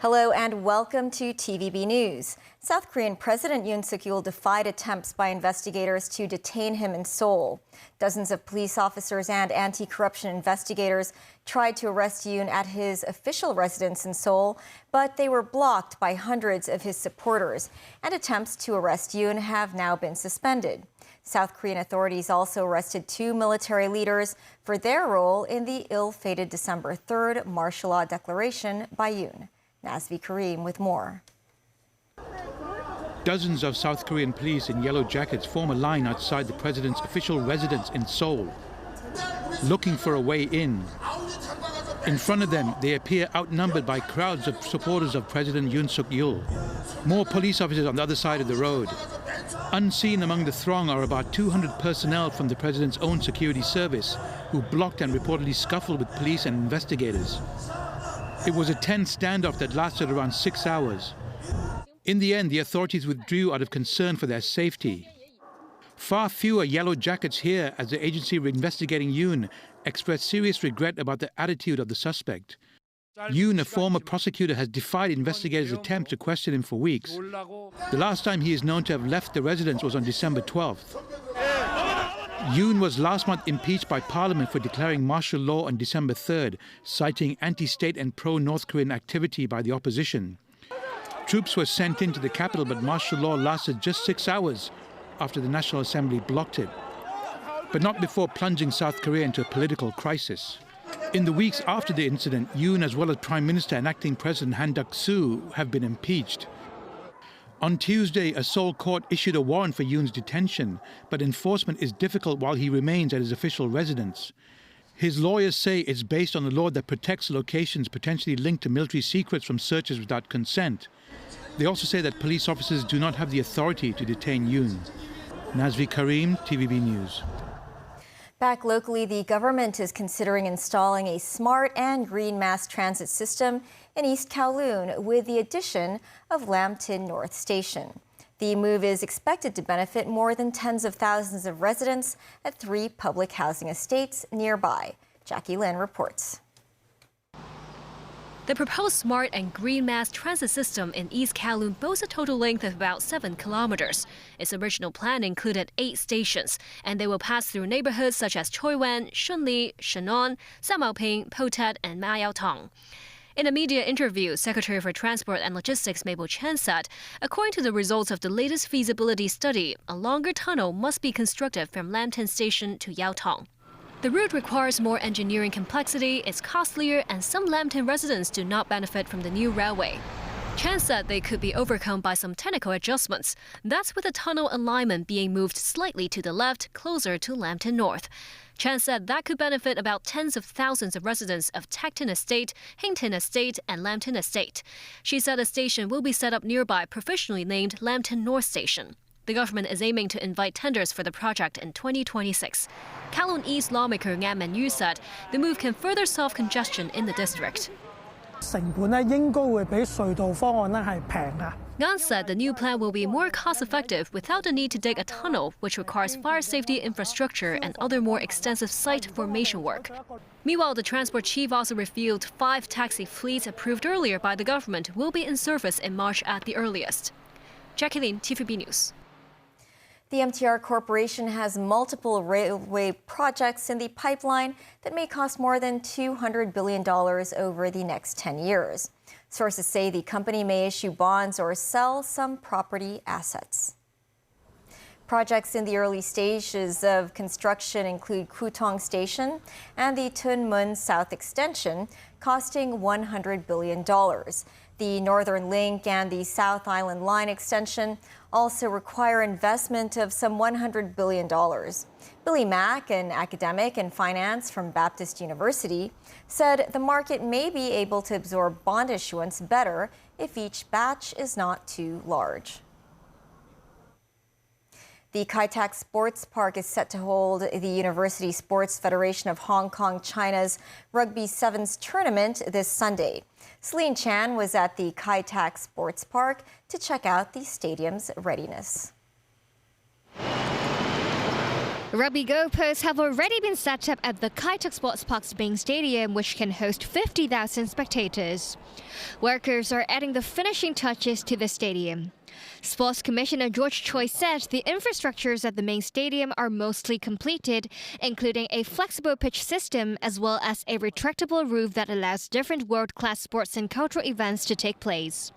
Hello and welcome to TVB News. South Korean President Yoon Suk-yeol defied attempts by investigators to detain him in Seoul. Dozens of police officers and anti-corruption investigators tried to arrest Yoon at his official residence in Seoul, but they were blocked by hundreds of his supporters, and attempts to arrest Yoon have now been suspended. South Korean authorities also arrested 2 military leaders for their role in the ill-fated December 3rd martial law declaration by Yoon. Nazvi Karim with more. Dozens of South Korean police in yellow jackets form a line outside the president's official residence in Seoul, looking for a way in. In front of them, they appear outnumbered by crowds of supporters of President Yoon Suk-yeol. More police officers on the other side of the road. Unseen among the throng are about 200 personnel from the president's own security service, who blocked and reportedly scuffled with police and investigators. It was a tense standoff that lasted around 6 hours. In the end, the authorities withdrew out of concern for their safety. Far fewer yellow jackets here as the agency investigating Yoon expressed serious regret about the attitude of the suspect. Yoon, a former prosecutor, has defied investigators' attempts to question him for weeks. The last time he is known to have left the residence was on December 12th. Yoon was last month impeached by Parliament for declaring martial law on December 3rd, citing anti-state and pro-North Korean activity by the opposition. Troops were sent into the capital, but martial law lasted just 6 hours after the National Assembly blocked it, but not before plunging South Korea into a political crisis. In the weeks after the incident, Yoon, as well as Prime Minister and Acting President Han Duck-soo, have been impeached. On Tuesday, a Seoul court issued a warrant for Yoon's detention, but enforcement is difficult while he remains at his official residence. His lawyers say it's based on a law that protects locations potentially linked to military secrets from searches without consent. They also say that police officers do not have the authority to detain Yoon. Nazvi Karim, TVB News. Back locally, the government is considering installing a smart and green mass transit system in East Kowloon with the addition of Lambton North Station. The move is expected to benefit more than tens of thousands of residents at 3 public housing estates nearby. Jackie Lin reports. The proposed smart and green mass transit system in East Kowloon boasts a total length of about 7 kilometers. Its original plan included 8 stations, and they will pass through neighborhoods such as Choi Wan, Shunli, Shannon, Samaoping, Potat, and Ma Yau Tong. In a media interview, Secretary for Transport and Logistics Mabel Chen said, according to the results of the latest feasibility study, a longer tunnel must be constructed from Lambton Station to Yau Tong. The route requires more engineering complexity, is costlier, and some Lambton residents do not benefit from the new railway. Chen said they could be overcome by some technical adjustments. That's with the tunnel alignment being moved slightly to the left, closer to Lambton North. Chen said that could benefit about tens of thousands of residents of Tacton Estate, Hington Estate, and Lambton Estate. She said a station will be set up nearby, provisionally named Lambton North Station. The government is aiming to invite tenders for the project in 2026. Kowloon East lawmaker Ngan Man-yu said the move can further solve congestion in the district. Ngan said the new plan will be more cost-effective without the need to dig a tunnel, which requires fire safety infrastructure and other more extensive site formation work. Meanwhile, the transport chief also revealed 5 taxi fleets approved earlier by the government will be in service in March at the earliest. Jackie Lin, TVB News. The MTR Corporation has multiple railway projects in the pipeline that may cost more than $200 billion over the next 10 years. Sources say the company may issue bonds or sell some property assets. Projects in the early stages of construction include Kutong Station and the Tuen Mun South Extension, costing $100 billion. The Northern Link and the South Island Line extension also require investment of some $100 billion. Billy Mack, an academic in finance from Baptist University, said the market may be able to absorb bond issuance better if each batch is not too large. The Kai Tak Sports Park is set to hold the University Sports Federation of Hong Kong China's Rugby Sevens tournament this Sunday. Celine Chan was at the Kai Tak Sports Park to check out the stadium's readiness. Rugby goalposts have already been set up at the Kai Tak Sports Park's main stadium, which can host 50,000 spectators. Workers are adding the finishing touches to the stadium. Sports Commissioner George Choi said the infrastructures at the main stadium are mostly completed, including a flexible pitch system as well as a retractable roof that allows different world-class sports and cultural events to take place.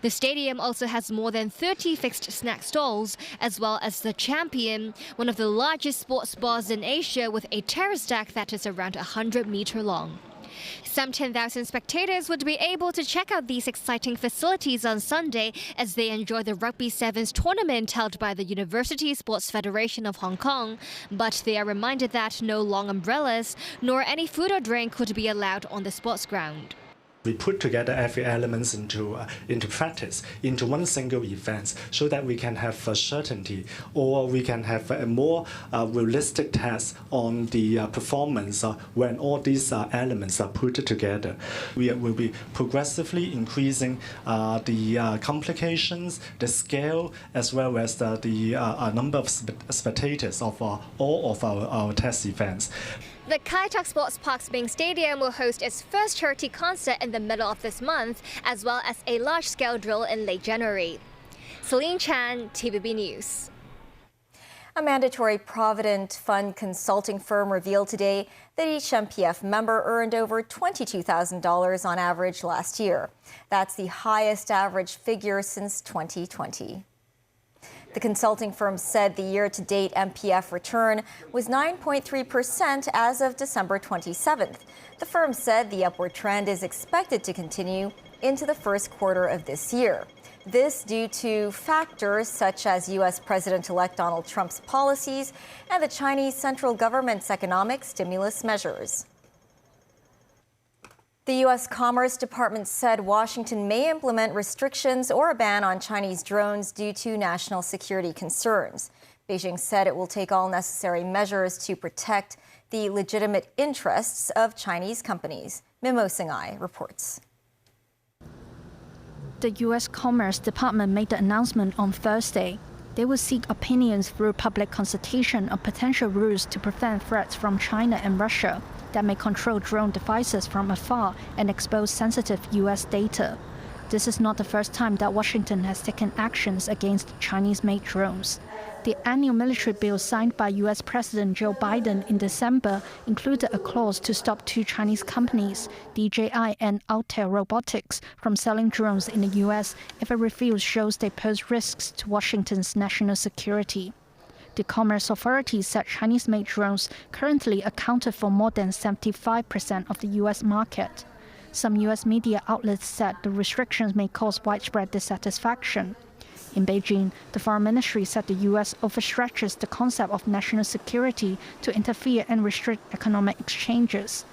The stadium also has more than 30 fixed snack stalls, as well as the Champion, one of the largest sports bars in Asia with a terrace deck that is around 100 meters long. Some 10,000 spectators would be able to check out these exciting facilities on Sunday as they enjoy the Rugby Sevens tournament held by the University Sports Federation of Hong Kong. But they are reminded that no long umbrellas nor any food or drink would be allowed on the sports ground. We put together every element into practice, into one single event, so that we can have certainty, or we can have a more realistic test on the performance when all these elements are put together. We will be progressively increasing the complications, the scale, as well as the number of spectators of all of our test events. The Kai Tak Sports Park's main stadium will host its first charity concert in the middle of this month, as well as a large-scale drill in late January. Celine Chan, TVB News. A mandatory Provident fund consulting firm revealed today that each MPF member earned over $22,000 on average last year. That's the highest average figure since 2020. The consulting firm said the year-to-date MPF return was 9.3% as of December 27th. The firm said the upward trend is expected to continue into the first quarter of this year. This due to factors such as U.S. President-elect Donald Trump's policies and the Chinese central government's economic stimulus measures. The U.S. Commerce Department said Washington may implement restrictions or a ban on Chinese drones due to national security concerns. Beijing said it will take all necessary measures to protect the legitimate interests of Chinese companies. Mimo Singhai reports. The U.S. Commerce Department made the announcement on Thursday. They will seek opinions through public consultation on potential rules to prevent threats from China and Russia that may control drone devices from afar and expose sensitive U.S. data. This is not the first time that Washington has taken actions against Chinese-made drones. The annual military bill signed by U.S. President Joe Biden in December included a clause to stop two Chinese companies, DJI and Altair Robotics, from selling drones in the U.S. if a review shows they pose risks to Washington's national security. The Commerce Authority said Chinese-made drones currently accounted for more than 75% of the U.S. market. Some U.S. media outlets said the restrictions may cause widespread dissatisfaction. In Beijing, the Foreign Ministry said the U.S. overstretches the concept of national security to interfere and restrict economic exchanges.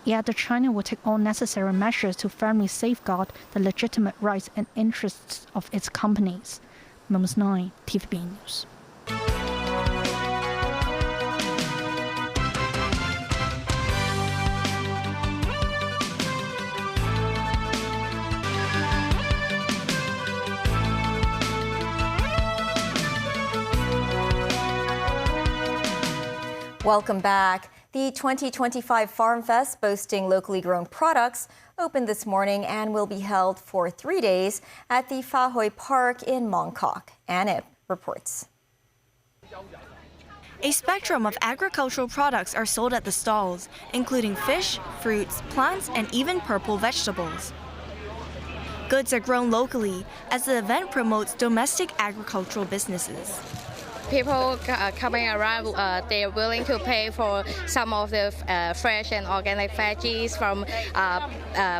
It added China will take all necessary measures to firmly safeguard the legitimate rights and interests of its companies. Mums 9, TVB News. Welcome back. The 2025 Farm Fest, boasting locally grown products, opened this morning and will be held for 3 days at the Fa Hoi Park in Mong Kok. Ann Ip reports. A spectrum of agricultural products are sold at the stalls, including fish, fruits, plants, and even purple vegetables. Goods are grown locally as the event promotes domestic agricultural businesses. People coming around, they're willing to pay for some of the fresh and organic veggies from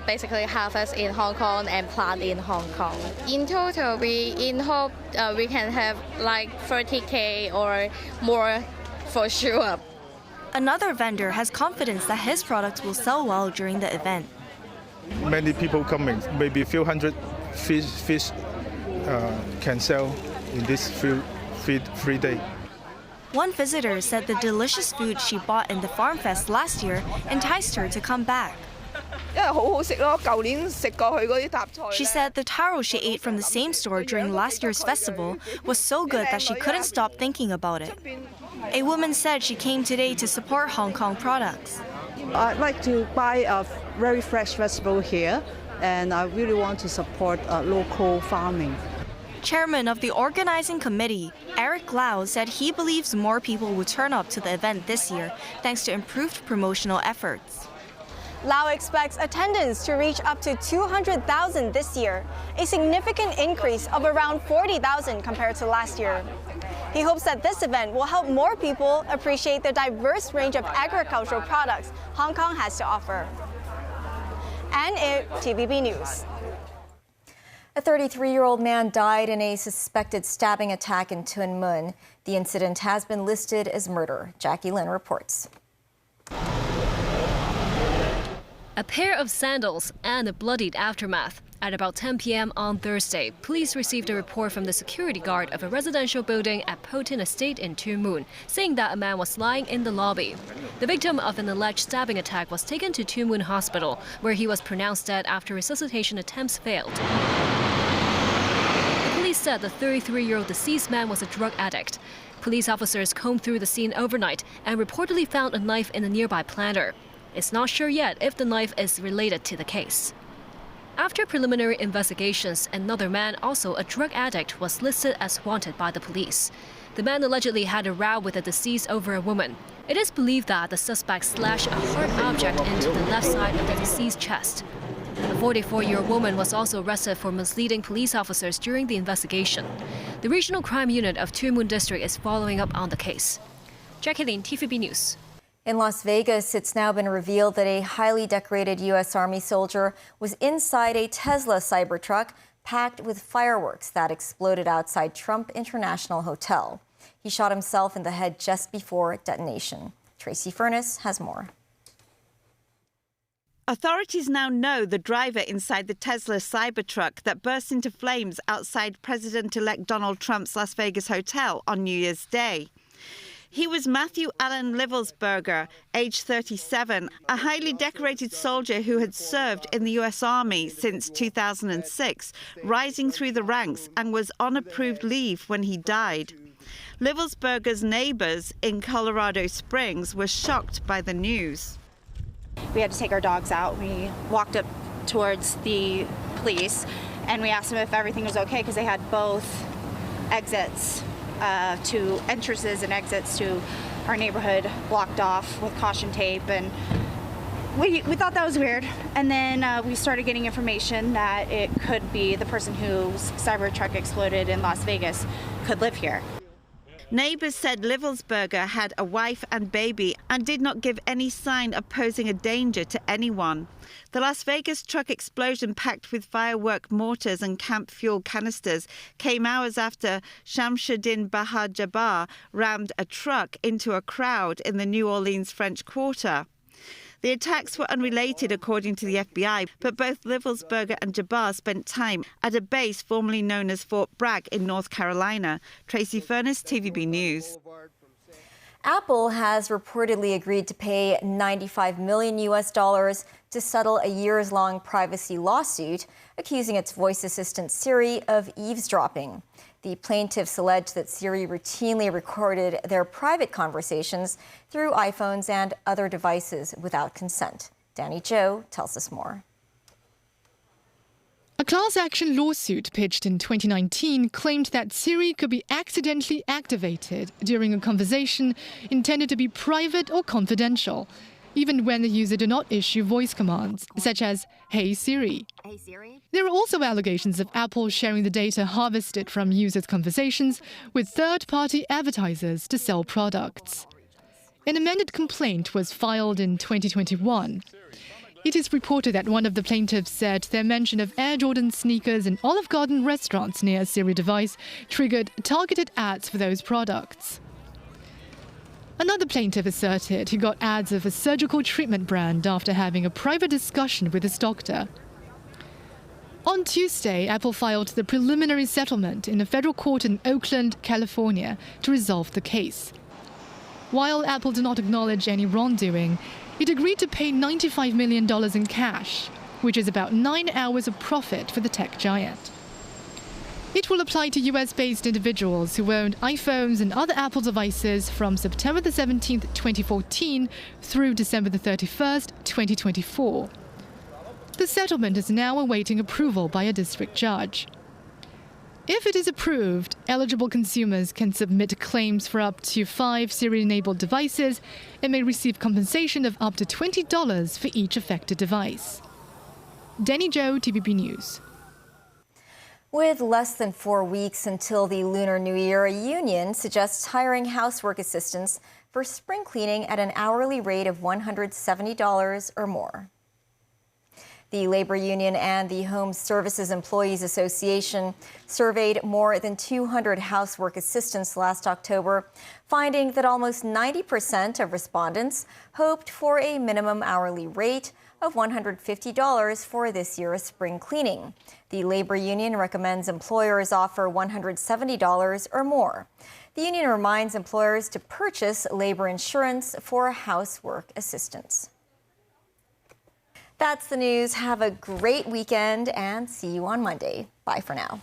basically harvest in Hong Kong and plant in Hong Kong. In total, we hope we can have like 30K or more for sure. Another vendor has confidence that his products will sell well during the event. Many people coming, maybe a few hundred fish can sell in this 3 days. One visitor said the delicious food she bought in the Farm Fest last year enticed her to come back. She said the taro she ate from the same store during last year's festival was so good that she couldn't stop thinking about it. A woman said she came today to support Hong Kong products. I'd like to buy a very fresh vegetable here, and I really want to support local farming. Chairman of the organizing committee, Eric Lau, said he believes more people will turn up to the event this year thanks to improved promotional efforts. Lau expects attendance to reach up to 200,000 this year, a significant increase of around 40,000 compared to last year. He hopes that this event will help more people appreciate the diverse range of agricultural products Hong Kong has to offer. And TVB News. A 33-year-old man died in a suspected stabbing attack in Tuen Mun. The incident has been listed as murder. Jackie Lin reports. A pair of sandals and a bloodied aftermath. At about 10 p.m. on Thursday, police received a report from the security guard of a residential building at Po Tin Estate in Tuen Mun, saying that a man was lying in the lobby. The victim of an alleged stabbing attack was taken to Tuen Mun Hospital, where he was pronounced dead after resuscitation attempts failed. The police said the 33-year-old deceased man was a drug addict. Police officers combed through the scene overnight and reportedly found a knife in a nearby planter. It's not sure yet if the knife is related to the case. After preliminary investigations, another man, also a drug addict, was listed as wanted by the police. The man allegedly had a row with the deceased over a woman. It is believed that the suspect slashed a hard object into the left side of the deceased's chest. A 44-year-old woman was also arrested for misleading police officers during the investigation. The Regional Crime Unit of Tuen Mun District is following up on the case. Jackie Lin, TVB News. In Las Vegas, it's now been revealed that a highly decorated U.S. Army soldier was inside a Tesla Cybertruck packed with fireworks that exploded outside Trump International Hotel. He shot himself in the head just before detonation. Tracy Furness has more. Authorities now know the driver inside the Tesla Cybertruck that burst into flames outside President-elect Donald Trump's Las Vegas hotel on New Year's Day. He was Matthew Allen Livelsberger, age 37, a highly decorated soldier who had served in the U.S. Army since 2006, rising through the ranks, and was on approved leave when he died. Livelsberger's neighbors in Colorado Springs were shocked by the news. We had to take our dogs out. We walked up towards the police and we asked them if everything was okay because they had both exits to entrances and exits to our neighborhood blocked off with caution tape, and we thought that was weird. And then we started getting information that it could be the person whose Cybertruck exploded in Las Vegas could live here. Neighbors said Livelsberger had a wife and baby and did not give any sign of posing a danger to anyone. The Las Vegas truck explosion, packed with firework mortars and camp fuel canisters, came hours after Shamsuddin Bahar Jabbar rammed a truck into a crowd in the New Orleans French Quarter. The attacks were unrelated, according to the FBI, but both Livelsberger and Jabbar spent time at a base formerly known as Fort Bragg in North Carolina. Tracy Furness, TVB News. Apple has reportedly agreed to pay $95 million to settle a years-long privacy lawsuit accusing its voice assistant Siri of eavesdropping. The plaintiffs allege that Siri routinely recorded their private conversations through iPhones and other devices without consent. Danny Zhou tells us more. A class action lawsuit pitched in 2019 claimed that Siri could be accidentally activated during a conversation intended to be private or confidential, even when the user did not issue voice commands, such as, "Hey Siri." Hey Siri. There are also allegations of Apple sharing the data harvested from users' conversations with third-party advertisers to sell products. An amended complaint was filed in 2021. It is reported that one of the plaintiffs said their mention of Air Jordan sneakers in Olive Garden restaurants near a Siri device triggered targeted ads for those products. Another plaintiff asserted he got ads of a surgical treatment brand after having a private discussion with his doctor. On Tuesday, Apple filed the preliminary settlement in a federal court in Oakland, California, to resolve the case. While Apple did not acknowledge any wrongdoing, it agreed to pay $95 million in cash, which is about 9 hours of profit for the tech giant. It will apply to US-based individuals who owned iPhones and other Apple devices from September 17, 2014 through December 31, 2024. The settlement is now awaiting approval by a district judge. If it is approved, eligible consumers can submit claims for up to 5 Siri-enabled devices and may receive compensation of up to $20 for each affected device. Danny Zhou, TVB News. With less than 4 weeks until the Lunar New Year, a union suggests hiring housework assistants for spring cleaning at an hourly rate of $170 or more. The Labor Union and the Home Services Employees Association surveyed more than 200 housework assistants last October, finding that almost 90% of respondents hoped for a minimum hourly rate of $150 for this year's spring cleaning. The Labor Union recommends employers offer $170 or more. The union reminds employers to purchase labor insurance for housework assistants. That's the news. Have a great weekend and see you on Monday. Bye for now.